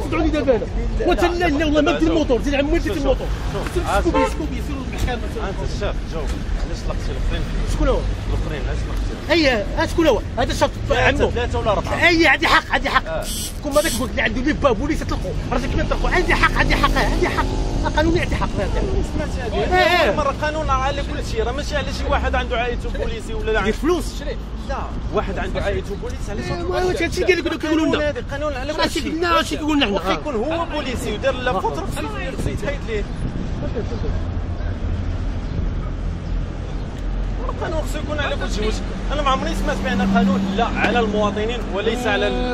صدعوني دابا انا وانت لا لا والله ما دير الموطور زيد عمو دير الموطور سكوبي سيروا المحكمه انت الشاف جاوب علاش طلقتي الاخرين شكون هو؟ الاخرين علاش طلقتي؟ اي شكون هو؟ هذا الشرط عمو ثلاثه ولا اربعه؟ اي عندي حق عندي حق كون هذاك قلت لي عنده لي بوليس يطلقوا راسك كيما يطلقوا عندي حق عندي حق عندي حق قانوني عندي حق سمعتي هذه مره قانون على كل شيء راه ماشي على شي واحد عنده عائلته بوليسي ولا دير فلوس لا واحد عنده عائلته بوليسي علاش واش هادشي كيقولوا لنا هذا قانون على كل ماشي شيء قلنا اش كيقولوا لنا حنا يكون هو بوليسي ودار لا فوتر خصو يتحيد ليه القانون خصو يكون على كل شيء انا ما عمرني سمعت بان قانون لا على المواطنين وليس على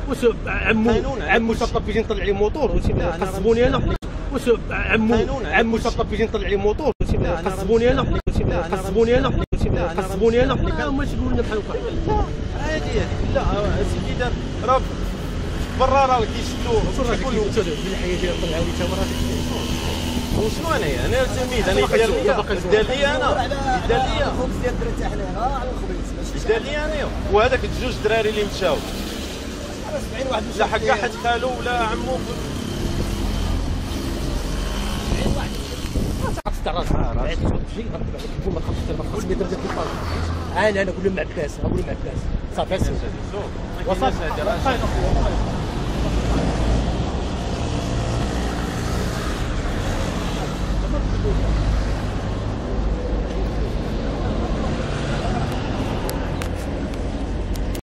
واش عمو شطب يجي نطلع عليه موطور قصبوني انا واش عمو شطب يجي نطلع عليه موطور قصبوني انا قصبوني انا قصبوني انا هما يقولوا لنا بحال هكا لا عادي هذيك لا سيدي دار راه برا راه كيشدوه كيقولوا بالحياه ديال طلعوا لي تما وشنو انا تلميذ انا دار لي انا دار لي الخبز ديال الدراري تاع حنا على الخبز دار لي انا وهذاك الجوج دراري اللي مشاو 70 واحد لا حكا حد خالو ولا عمو انا نقول لهم عباس نقول لهم عباس صافي وصافي